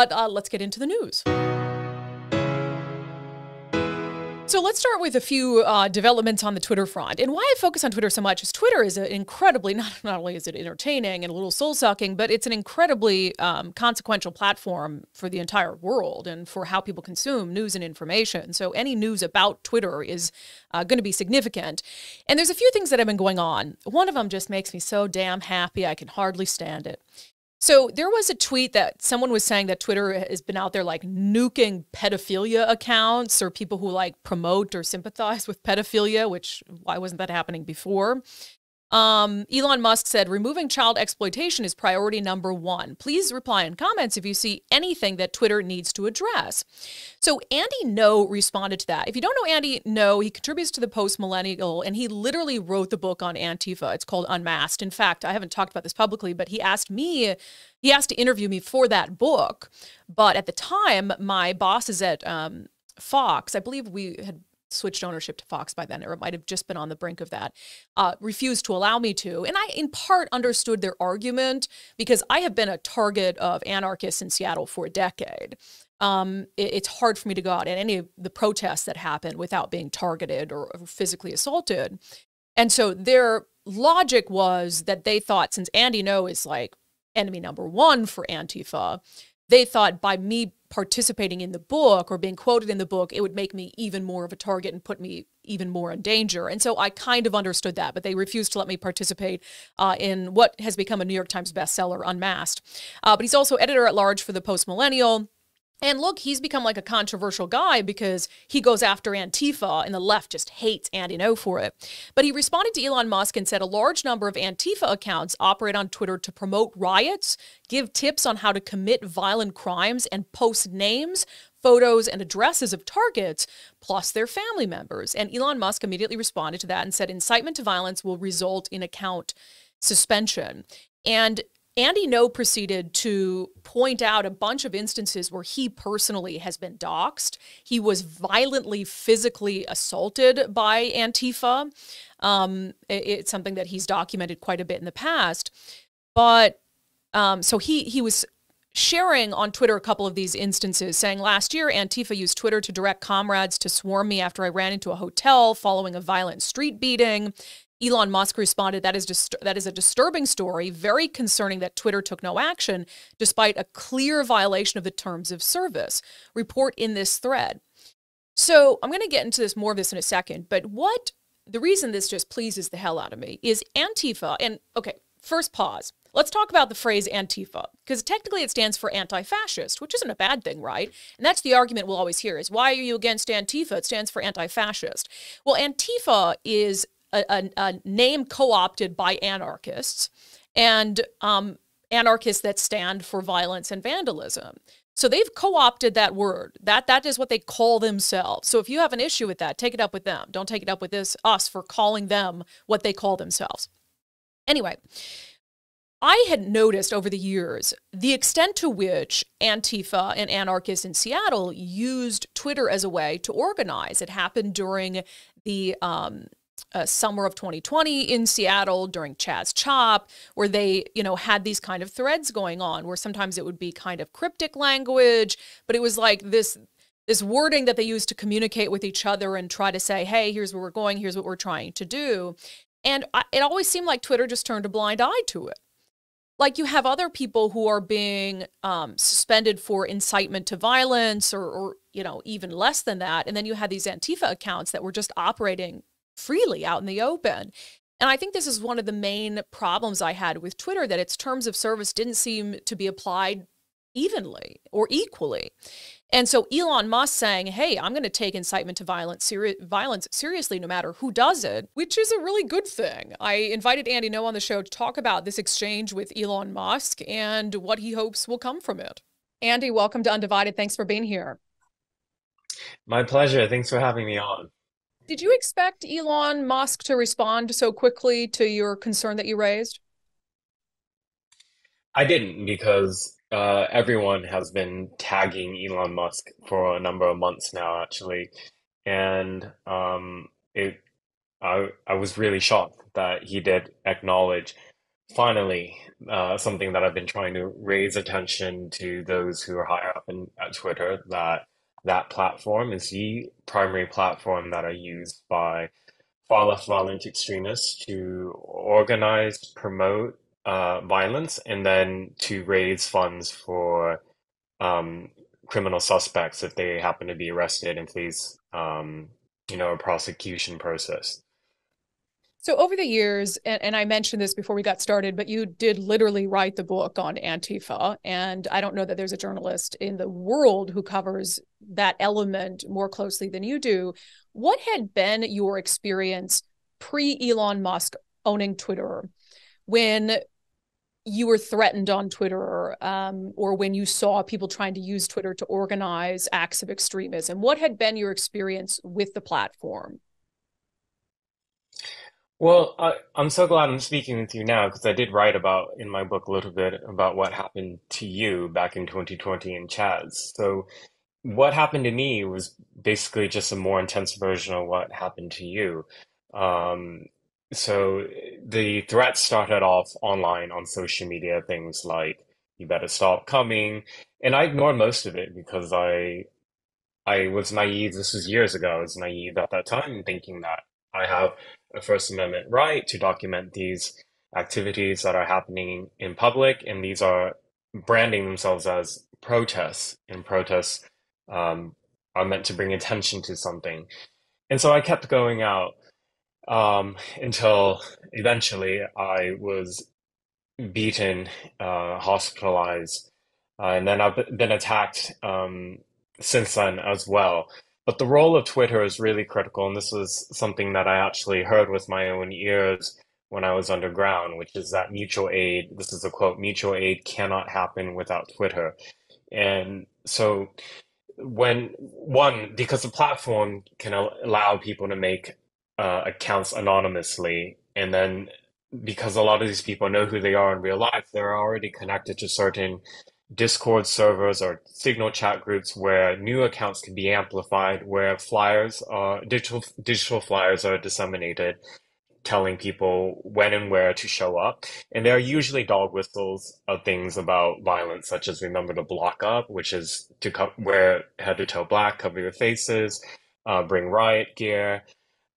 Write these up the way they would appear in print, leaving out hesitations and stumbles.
But let's get into the news. So let's start with a few developments on the Twitter front. And why I focus on Twitter so much is Twitter is an incredibly, not only is it entertaining and a little soul-sucking, but it's an incredibly consequential platform for the entire world and for how people consume news and information. So any news about Twitter is going to be significant. And there's a few things that have been going on. One of them just makes me so damn happy, I can hardly stand it. So there was a tweet that someone was saying that Twitter has been out there like nuking pedophilia accounts or people who like promote or sympathize with pedophilia, which why wasn't that happening before? Elon Musk said, removing child exploitation is priority number one. Please reply in comments if you see anything that Twitter needs to address. So Andy No responded to that. If you don't know Andy No, he contributes to the Post Millennial, and he literally wrote the book on Antifa. It's called Unmasked. In fact, I haven't talked about this publicly, but he asked to interview me for that book. But at the time, my bosses at Fox, I believe we had switched ownership to Fox by then, or it might have just been on the brink of that, refused to allow me to. And I, in part, understood their argument because I have been a target of anarchists in Seattle for a decade. It's hard for me to go out at any of the protests that happen without being targeted or physically assaulted. And so their logic was that they thought, since Andy No is like enemy number one for Antifa, they thought by me participating in the book or being quoted in the book, it would make me even more of a target and put me even more in danger. And so I kind of understood that, but they refused to let me participate in what has become a New York Times bestseller, Unmasked. But he's also editor-at-large for the Post Millennial. And look, he's become like a controversial guy because he goes after Antifa and the left just hates Andy No for it. But he responded to Elon Musk and said a large number of Antifa accounts operate on Twitter to promote riots, give tips on how to commit violent crimes, and post names, photos, and addresses of targets, plus their family members. And Elon Musk immediately responded to that and said incitement to violence will result in account suspension. And Andy No proceeded to point out a bunch of instances where he personally has been doxxed. He was violently physically assaulted by Antifa. It's something that he's documented quite a bit in the past. But so he was sharing on Twitter a couple of these instances, saying last year Antifa used Twitter to direct comrades to swarm me after I ran into a hotel following a violent street beating. Elon Musk responded, that is a disturbing story, very concerning that Twitter took no action despite a clear violation of the terms of service. Report in this thread. So I'm going to get into more of this in a second, but the reason this just pleases the hell out of me is Antifa, and okay, first pause. Let's talk about the phrase Antifa, because technically it stands for anti-fascist, which isn't a bad thing, right? And that's the argument we'll always hear is, why are you against Antifa? It stands for anti-fascist. Well, Antifa is a name co-opted by anarchists and anarchists that stand for violence and vandalism. So they've co-opted that word. That is what they call themselves. So if you have an issue with that, take it up with them. Don't take it up with us for calling them what they call themselves. Anyway, I had noticed over the years the extent to which Antifa and anarchists in Seattle used Twitter as a way to organize. It happened during the summer of 2020 in Seattle during Chaz Chop, where they, had these kind of threads going on where sometimes it would be kind of cryptic language, but it was like this wording that they used to communicate with each other and try to say, hey, here's where we're going, here's what we're trying to do. And it always seemed like Twitter just turned a blind eye to it. Like you have other people who are being suspended for incitement to violence or even less than that. And then you had these Antifa accounts that were just operating freely out in the open. And I think this is one of the main problems I had with Twitter, that its terms of service didn't seem to be applied evenly or equally. And so Elon Musk saying, hey, I'm going to take incitement to violence seriously no matter who does it, which is a really good thing. I invited Andy No on the show to talk about this exchange with Elon Musk and what he hopes will come from it. Andy, welcome to Undivided. Thanks for being here. My pleasure. Thanks for having me on. Did you expect Elon Musk to respond so quickly to your concern that you raised? I didn't because everyone has been tagging Elon Musk for a number of months now, actually, and I was really shocked that he did acknowledge finally, something that I've been trying to raise attention to those who are higher up at Twitter, that that platform is the primary platform that are used by far left violent extremists to organize, promote violence, and then to raise funds for um, criminal suspects if they happen to be arrested and face, a prosecution process. So over the years, and I mentioned this before we got started, but you did literally write the book on Antifa. And I don't know that there's a journalist in the world who covers that element more closely than you do. What had been your experience pre-Elon Musk owning Twitter when you were threatened on Twitter, or when you saw people trying to use Twitter to organize acts of extremism? What had been your experience with the platform? Well, I'm so glad I'm speaking with you now because I did write about in my book a little bit about what happened to you back in 2020 in Chaz. So what happened to me was basically just a more intense version of what happened to you. Um, so the threats started off online on social media, things like "you better stop coming," and I ignored most of it because I was naive. This was years ago. I was naive at that time, thinking that I have a First Amendment right to document these activities that are happening in public, and these are branding themselves as protests, and protests um, are meant to bring attention to something. And so I kept going out until eventually I was beaten, hospitalized, and then I've been attacked since then as well. But the role of Twitter is really critical, and this was something that I actually heard with my own ears when I was underground, which is that mutual aid, this is a quote, mutual aid cannot happen without Twitter. And so when one, because the platform can allow people to make accounts anonymously, and then because a lot of these people know who they are in real life, they're already connected to certain Discord servers or signal chat groups where new accounts can be amplified, where flyers, digital flyers are disseminated, telling people when and where to show up. And there are usually dog whistles of things about violence, such as remember to block up, which is to wear head to toe black, cover your faces, bring riot gear,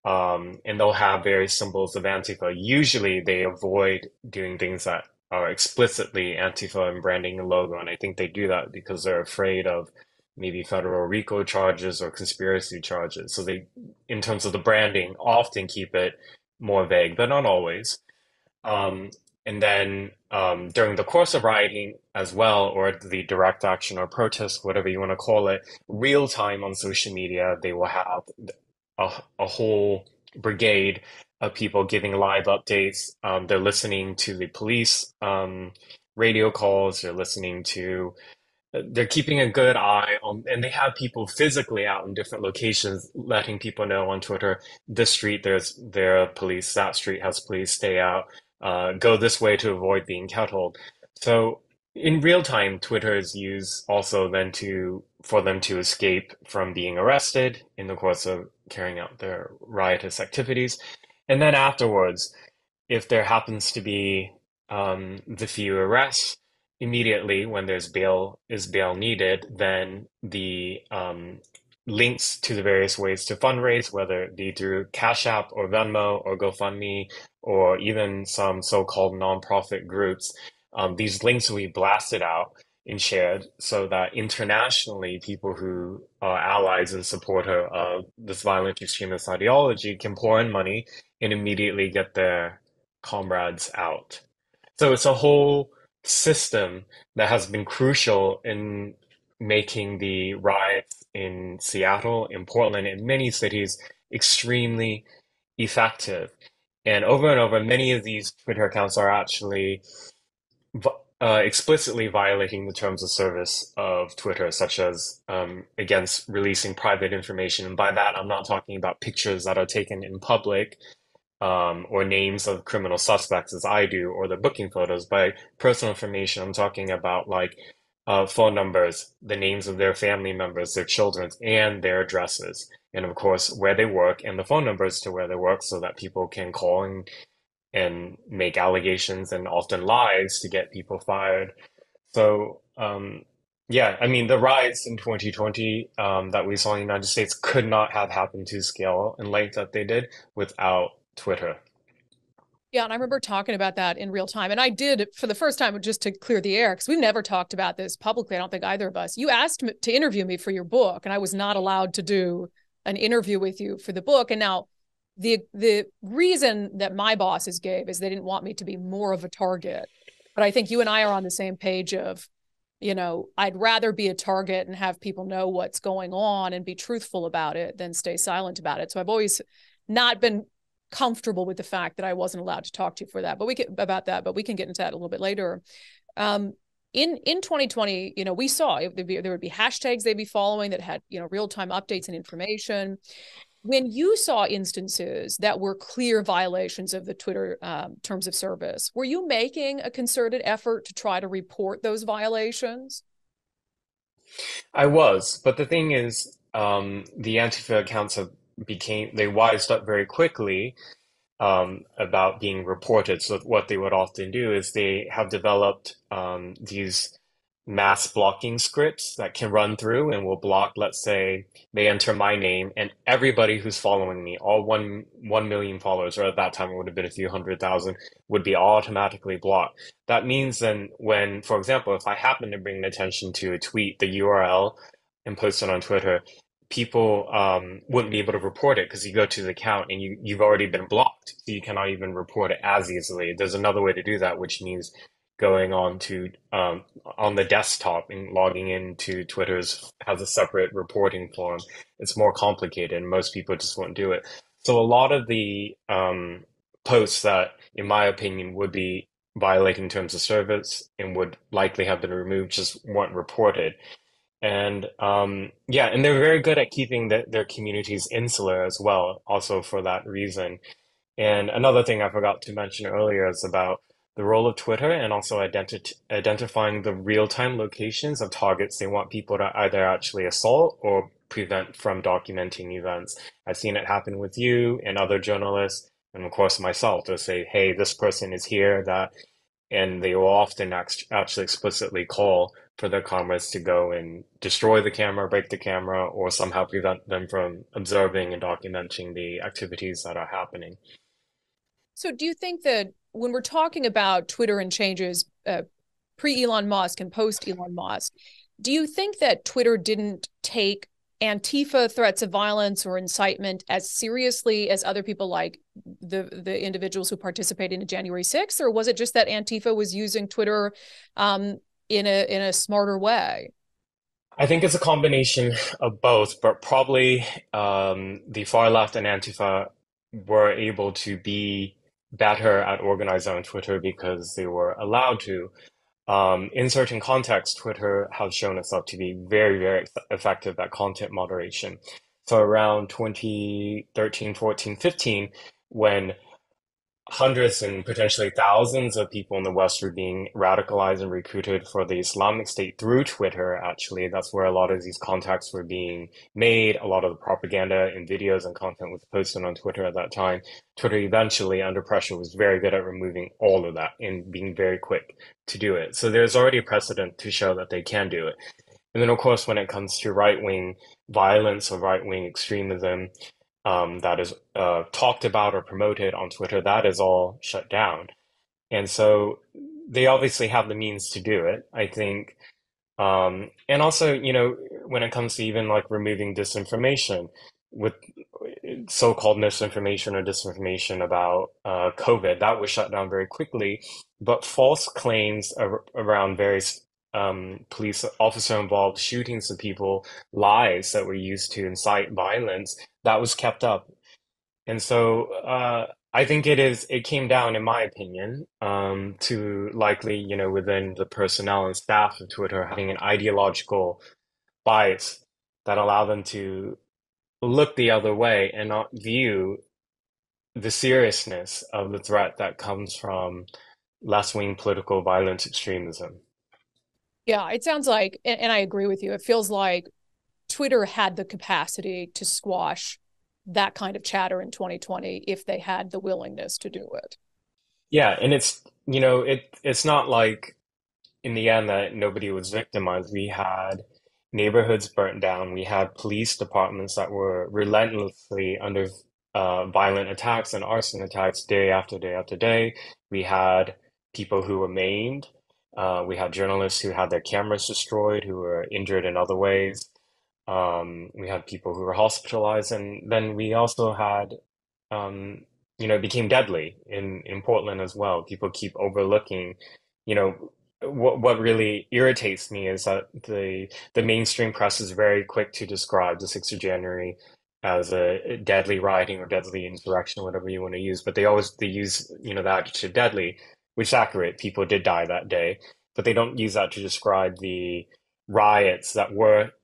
and they'll have various symbols of Antifa. Usually they avoid doing things that are explicitly Antifa and branding a logo, and I think they do that because they're afraid of maybe federal RICO charges or conspiracy charges. So they, in terms of the branding, often keep it more vague, but not always. Um, and then during the course of rioting as well, or the direct action or protest, whatever you want to call it, real time on social media, they will have a whole brigade of people giving live updates. They're listening to the police radio calls, they're listening to they're keeping a good eye on, and they have people physically out in different locations, letting people know on Twitter, this street there are police, that street has police, stay out, go this way to avoid being kettled. So in real time, Twitter is used also then to for them to escape from being arrested in the course of carrying out their riotous activities. And then afterwards, if there happens to be the few arrests, immediately when there's bail needed, then the links to the various ways to fundraise, whether it be through Cash App or Venmo or GoFundMe or even some so-called nonprofit groups, these links will be blasted out and shared so that internationally people who are allies and supporter of this violent extremist ideology can pour in money and immediately get their comrades out. So it's a whole system that has been crucial in making the riots in Seattle, in Portland, in many cities extremely effective. And over, many of these Twitter accounts are actually explicitly violating the terms of service of Twitter, such as against releasing private information. And by that, I'm not talking about pictures that are taken in public or names of criminal suspects as I do, or the booking photos. By personal information, I'm talking about like phone numbers, the names of their family members, their children, and their addresses. And of course, where they work and the phone numbers to where they work so that people can call and and make allegations and often lies to get people fired. So, yeah, I mean, the riots in 2020 that we saw in the United States could not have happened to scale and length that they did without Twitter. Yeah, and I remember talking about that in real time. And I did for the first time, just to clear the air, because we've never talked about this publicly. I don't think either of us. You asked me to interview me for your book, and I was not allowed to do an interview with you for the book. And now the reason that my bosses gave is they didn't want me to be more of a target. But I think you and I are on the same page of, I'd rather be a target and have people know what's going on and be truthful about it than stay silent about it. So I've always not been comfortable with the fact that I wasn't allowed to talk to you for that. But we can about that, but we can get into that a little bit later. Um, in 2020, we saw there would be hashtags they'd be following that had real time updates and information. When you saw instances that were clear violations of the Twitter terms of service, were you making a concerted effort to try to report those violations? I was, but the thing is, the Antifa accounts they wised up very quickly about being reported. So what they would often do is they have developed these mass blocking scripts that can run through and will block, let's say they enter my name and everybody who's following me, all 1 million followers, or at that time it would have been a few 100,000, would be automatically blocked. That means then when, for example, if I happen to bring attention to a tweet, the URL, and post it on Twitter, people wouldn't be able to report it because you go to the account and you've already been blocked. So you cannot even report it as easily. There's another way to do that, which means going on to on the desktop and logging into Twitter's has a separate reporting form. It's more complicated and most people just won't do it. So a lot of the posts that, in my opinion, would be violating terms of service and would likely have been removed just weren't reported. And yeah, and they're very good at keeping their communities insular as well, also for that reason. And another thing I forgot to mention earlier is about the role of Twitter and also identifying the real-time locations of targets they want people to either actually assault or prevent from documenting events. I've seen it happen with you and other journalists, and of course myself, to say, hey, this person is here, that, and they will often actually explicitly call for their cameras to go and destroy the camera, break the camera, or somehow prevent them from observing and documenting the activities that are happening. So do you think that when we're talking about Twitter and changes pre Elon Musk and post Elon Musk, do you think that Twitter didn't take Antifa threats of violence or incitement as seriously as other people like the individuals who participated in January 6th? Or was it just that Antifa was using Twitter in a smarter way? I think it's a combination of both, but probably the far left and Antifa were able to be better at organizing on Twitter because they were allowed to. In certain contexts, Twitter has shown itself to be very, very effective at content moderation. So around 2013, 14, 15, when hundreds and potentially thousands of people in the West were being radicalized and recruited for the Islamic State through Twitter, actually. That's where a lot of these contacts were being made. A lot of the propaganda and videos and content was posted on Twitter at that time. Twitter eventually, under pressure, was very good at removing all of that and being very quick to do it. So there's already a precedent to show that they can do it. And then, of course, when it comes to right-wing violence or right-wing extremism, that is talked about or promoted on Twitter, that is all shut down. And so they obviously have the means to do it, I think. And also, when it comes to even like removing disinformation with so-called misinformation or disinformation about COVID, that was shut down very quickly. But false claims around various police officer involved shootings of people, lies that were used to incite violence, that was kept up. And so I think it came down, in my opinion, to likely, within the personnel and staff of Twitter having an ideological bias that allow them to look the other way and not view the seriousness of the threat that comes from left-wing political violence extremism. Yeah, it sounds like, and I agree with you. It feels like Twitter had the capacity to squash that kind of chatter in 2020 if they had the willingness to do it. Yeah, and it's not like in the end that nobody was victimized. We had neighborhoods burnt down. We had police departments that were relentlessly under violent attacks and arson attacks day after day after day. We had people who were maimed. We had journalists who had their cameras destroyed, who were injured in other ways. We had people who were hospitalized, and then we also had um, it became deadly in Portland as well. People keep overlooking, you know, what really irritates me is that the mainstream press is very quick to describe the 6th of January as a deadly rioting or deadly insurrection, or whatever you want to use, but they use, the adjective deadly, which is accurate. People did die that day, but they don't use that to describe the riots that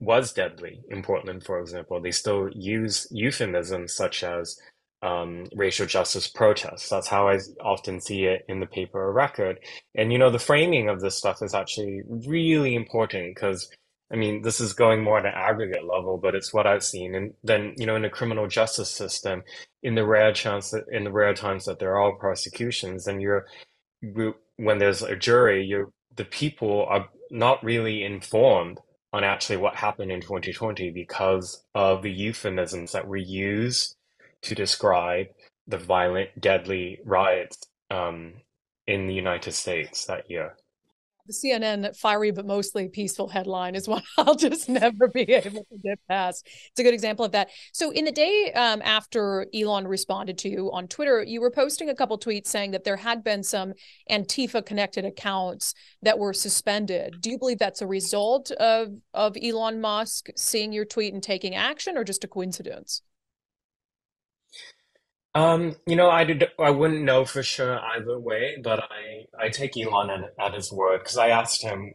was deadly in Portland, for example. They still use euphemisms such as racial justice protests. That's how I often see it in the paper or record. And the framing of this stuff is actually really important because, I mean, this is going more at an aggregate level, but it's what I've seen. And then, in the criminal justice system, in the rare times that there are prosecutions, and when there's a jury, the people are not really informed on actually what happened in 2020 because of the euphemisms that were used to describe the violent, deadly riots in the United States that year. The CNN fiery but mostly peaceful headline is one I'll just never be able to get past. It's a good example of that. So, in the day after Elon responded to you on Twitter, you were posting a couple tweets saying that there had been some Antifa connected accounts that were suspended. Do you believe that's a result of Elon Musk seeing your tweet and taking action, or just a coincidence? I wouldn't know for sure either way, but I take Elon at his word because I asked him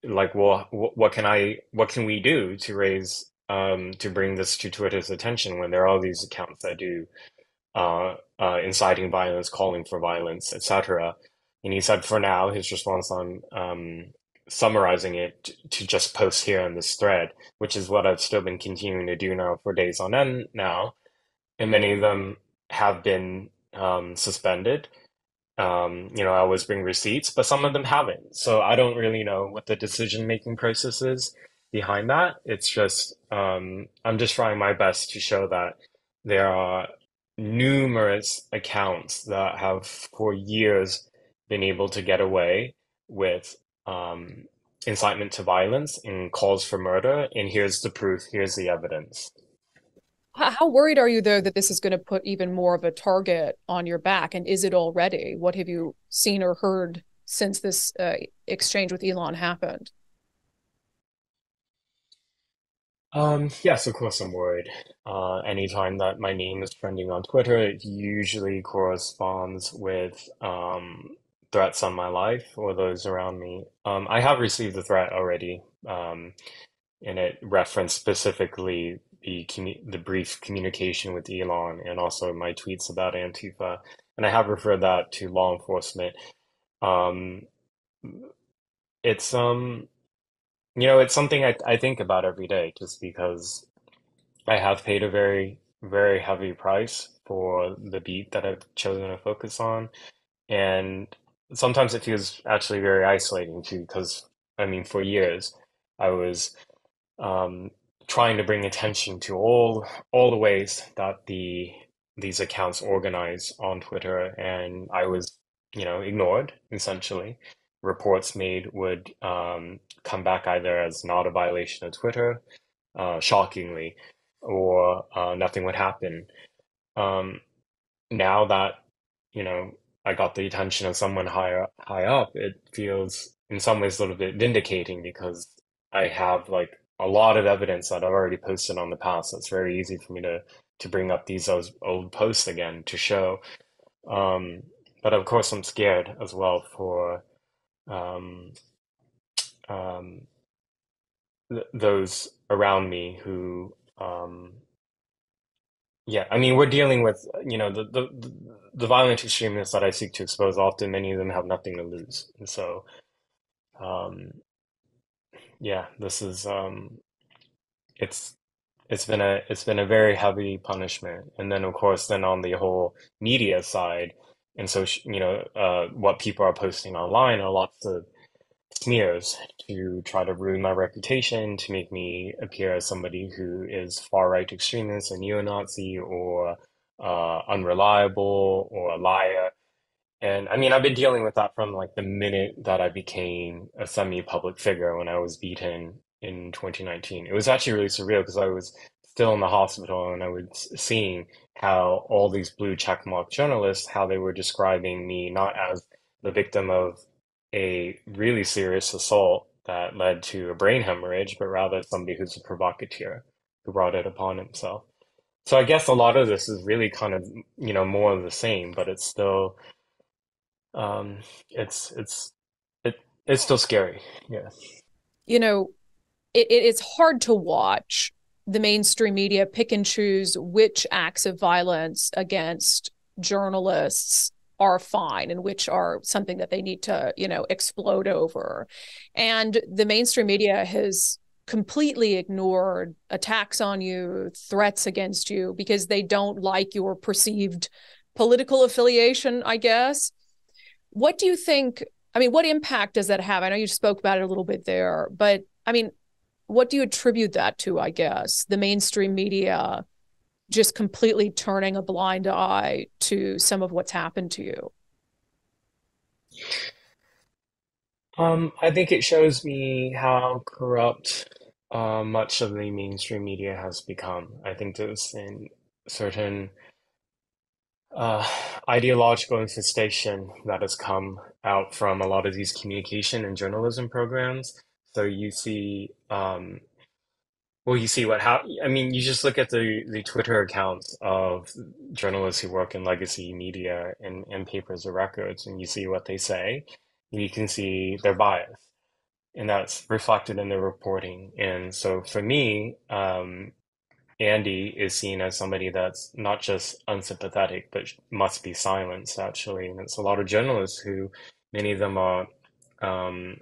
like, well, what can we do to to bring this to Twitter's attention when there are all these accounts that do inciting violence, calling for violence, etc. And he said for now, his response on summarizing it to just post here in this thread, which is what I've still been continuing to do now for days on end now, and many of them have been suspended. I always bring receipts, but some of them haven't. So I don't really know what the decision-making process is behind that. It's just I'm just trying my best to show that there are numerous accounts that have for years been able to get away with incitement to violence and calls for murder. And here's the proof, here's the evidence. How worried are you, though, that this is going to put even more of a target on your back? And is it already? What have you seen or heard since this exchange with Elon happened? Yes, of course I'm worried. Anytime that my name is trending on Twitter, it usually corresponds with threats on my life or those around me. I have received a threat already, and it referenced specifically the brief communication with Elon and also my tweets about Antifa, and I have referred that to law enforcement. Um, it's it's something I think about every day just because I have paid a very, very heavy price for the beat that I've chosen to focus on. And sometimes it feels actually very isolating too, because I mean, for years, I was um, trying to bring attention to all the ways that these accounts organize on Twitter, and I was, ignored essentially. Reports made would come back either as not a violation of Twitter, shockingly, or nothing would happen. Um, Now that, you know, I got the attention of someone high up, it feels in some ways a little bit vindicating because I have like a lot of evidence that I've already posted on the past. So it's very easy for me to bring up these old posts again to show. Um, but of course, I'm scared as well for um, um, th those around me who yeah, I mean, we're dealing with, the violent extremists that I seek to expose. Often, many of them have nothing to lose, and so, um, yeah, this is it's it's been a very heavy punishment. And then, of course, then on the whole media side, And so, what people are posting online are lots of smears to try to ruin my reputation, to make me appear as somebody who is far right extremist, a neo-Nazi, or unreliable, or a liar. And I mean, I've been dealing with that from like the minute that I became a semi-public figure when I was beaten in 2019. It was actually really surreal because I was still in the hospital and I was seeing how all these blue checkmark journalists, how they were describing me not as the victim of a really serious assault that led to a brain hemorrhage, but rather somebody who's a provocateur who brought it upon himself. So I guess a lot of this is really kind of, more of the same, but it's still um, it's it it's still scary. Yeah. You know, it's hard to watch the mainstream media pick and choose which acts of violence against journalists are fine and which are something that they need to, explode over. And the mainstream media has completely ignored attacks on you, threats against you, because they don't like your perceived political affiliation, I guess. What do you think? I mean, what impact does that have? I know you spoke about it a little bit there, but I mean, what do you attribute that to, I guess? The mainstream media just completely turning a blind eye to some of what's happened to you. I think it shows me how corrupt much of the mainstream media has become. I think there's a certain uh, ideological infestation that has come out from a lot of these communication and journalism programs. So you see, well, you see I mean, you just look at the Twitter accounts of journalists who work in legacy media and papers or records, and you see what they say. You can see their bias, and that's reflected in their reporting. And so for me, Andy is seen as somebody that's not just unsympathetic, but must be silenced, actually. And it's a lot of journalists who, many of them are, um,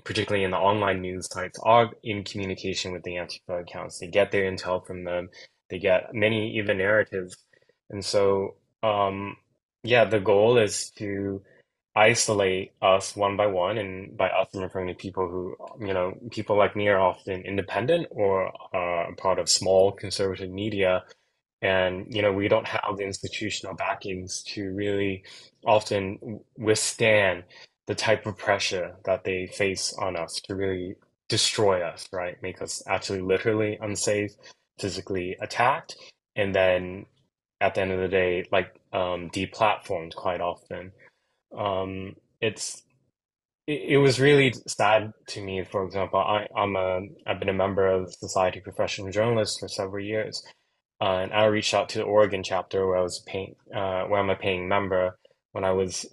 particularly in the online news types, are in communication with the Antifa accounts. They get their intel from them, they get many, even narratives. And so, yeah, the goal is to isolate us one by one, and by us I'm referring to people who, people like me are often independent or part of small conservative media, and we don't have the institutional backings to really often withstand the type of pressure that they face on us to really destroy us, right? Make us actually literally unsafe, physically attacked, and then at the end of the day, like deplatformed quite often. It's it was really sad to me. For example, I've been a member of the Society of Professional Journalists for several years, and I reached out to the Oregon chapter where I'm a paying member when I was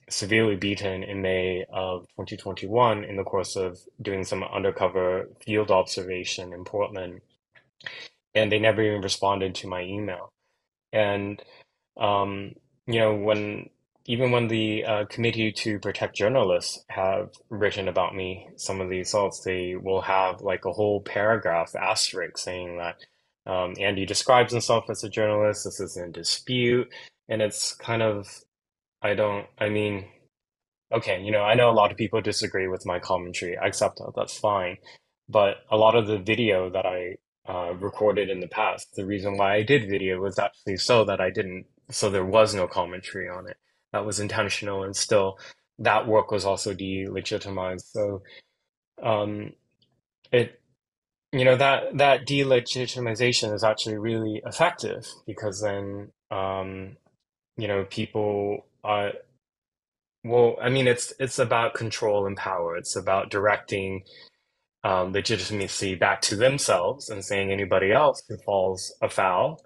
severely beaten in May of 2021 in the course of doing some undercover field observation in Portland, and they never even responded to my email. And um, when even when the Committee to Protect Journalists have written about me, some of the assaults, they will have like a whole paragraph asterisk saying that Andy describes himself as a journalist. This is in dispute, and it's kind of I mean, okay, I know a lot of people disagree with my commentary. I accept that. That's fine. But a lot of the video that I recorded in the past, the reason why I did video was actually so that I didn't, so there was no commentary on it. That was intentional, and still, that work was also delegitimized. So, um, it, that delegitimization is actually really effective because then, people well, I mean, it's about control and power. It's about directing legitimacy back to themselves and saying anybody else who falls afoul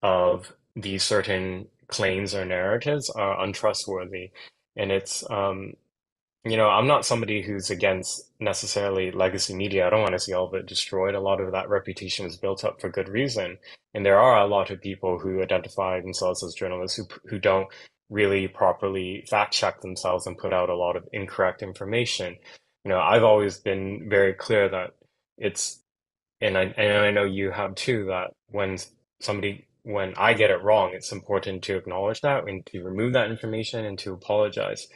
of these certain claims or narratives are untrustworthy. And I'm not somebody who's against necessarily legacy media. I don't want to see all of it destroyed. A lot of that reputation was built up for good reason. And there are a lot of people who identify themselves as journalists who don't really properly fact check themselves and put out a lot of incorrect information. I've always been very clear that it's, and I know you have too, that when somebody when I get it wrong, it's important to acknowledge that and to remove that information and to apologize.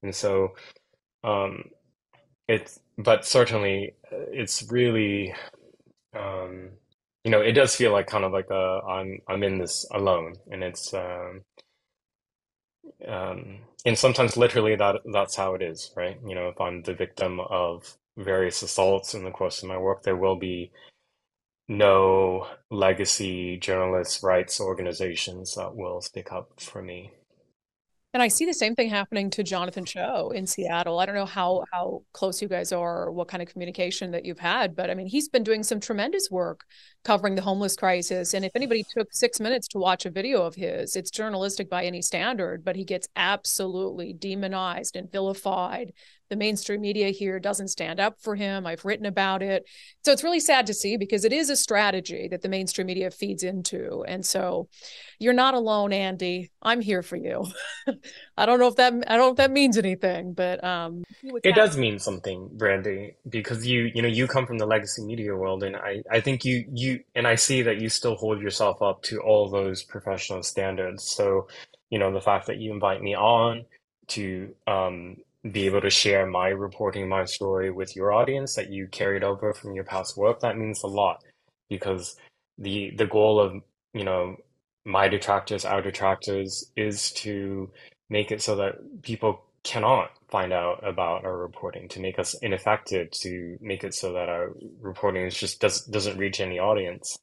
And so, um, but certainly it's really, um, it does feel like kind of like I'm in this alone, and and sometimes literally that's how it is, right? If I'm the victim of various assaults in the course of my work, there will be no legacy journalists' rights organizations that will stick up for me. And I see the same thing happening to Jonathan Cho in Seattle. I don't know how close you guys are or what kind of communication that you've had, but I mean, he's been doing some tremendous work covering the homeless crisis. And if anybody took 6 minutes to watch a video of his, it's journalistic by any standard, but he gets absolutely demonized and vilified. The mainstream media here doesn't stand up for him. I've written about it. So it's really sad to see because it is a strategy that the mainstream media feeds into. And so you're not alone, Andy. I'm here for you. I don't know if that means anything, but what's It happening. does mean something, Brandy, because you come from the legacy media world, and I think and I see that you still hold yourself up to all those professional standards. So, the fact that you invite me on to be able to share my reporting, my story with your audience that you carried over from your past work, that means a lot because the goal of, you know, my detractors, our detractors, is to make it so that people cannot find out about our reporting, to make us ineffective, to make it so that our reporting doesn't reach any audience.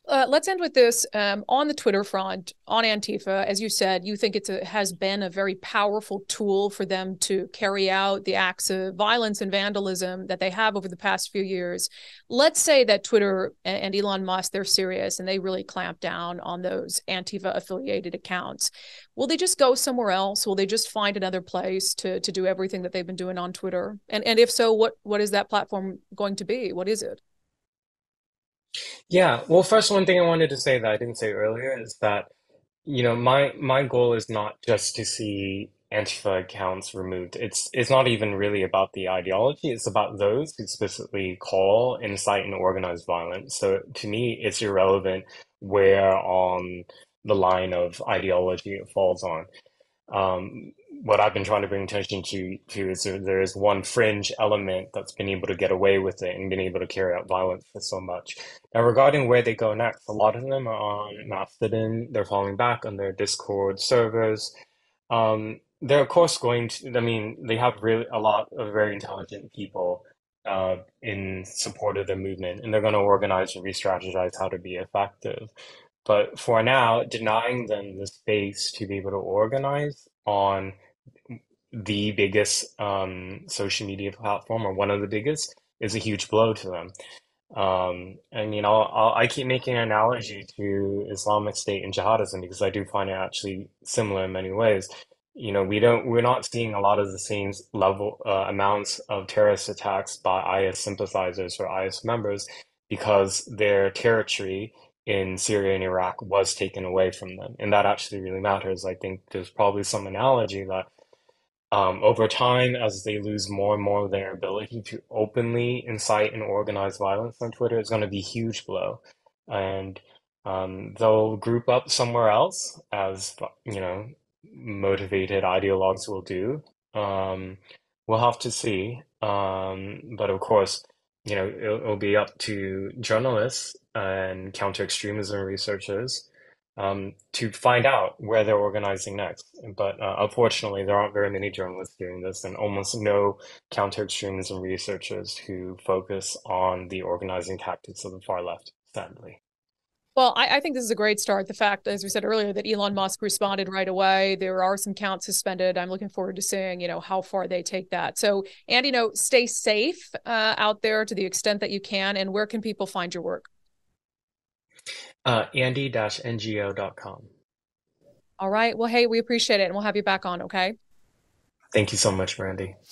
Let's end with this. On the Twitter front, on Antifa, as you said, you think has been a very powerful tool for them to carry out the acts of violence and vandalism that they have over the past few years. Let's say that Twitter and Elon Musk, they're serious and they really clamp down on those Antifa affiliated accounts. Will they just go somewhere else? Will they just find another place to do everything that they've been doing on Twitter? And if so, what is that platform going to be? What is it? Yeah, well, first, one thing I wanted to say that I didn't say earlier is that my goal is not just to see Antifa accounts removed. It's not even really about the ideology. It's about those who specifically call, incite, and organize violence. So to me, it's irrelevant where on the line of ideology it falls on. Um, what I've been trying to bring attention to is there is one fringe element that's been able to get away with it and been able to carry out violence for so much. Now, regarding where they go next, a lot of them are on Mastodon. They're falling back on their Discord servers. They're of course going to. I mean, they have really a lot of very intelligent people in support of the movement, and they're going to organize and re-strategize how to be effective. But for now, denying them the space to be able to organize on the biggest social media platform or one of the biggest is a huge blow to them. I mean, I keep making an analogy to Islamic State and jihadism because I do find it actually similar in many ways. We're not seeing a lot of the same level amounts of terrorist attacks by IS sympathizers or IS members because their territory in Syria and Iraq was taken away from them, and that actually really matters. I think there's probably some analogy that over time, as they lose more and more of their ability to openly incite and organize violence on Twitter, it's going to be a huge blow. And they'll group up somewhere else, as motivated ideologues will do. Um, we'll have to see. But of course, it'll be up to journalists and counter-extremism researchers to find out where they're organizing next. But unfortunately, there aren't very many journalists doing this, and almost no counter-extremism researchers who focus on the organizing tactics of the far left, sadly. Well, I think this is a great start. The fact, as we said earlier, that Elon Musk responded right away. There are some counts suspended. I'm looking forward to seeing, how far they take that. So, and, stay safe out there to the extent that you can. And where can people find your work? Andy-ngo.com. All right. Well, hey, we appreciate it. And we'll have you back on. Okay. Thank you so much, Randy.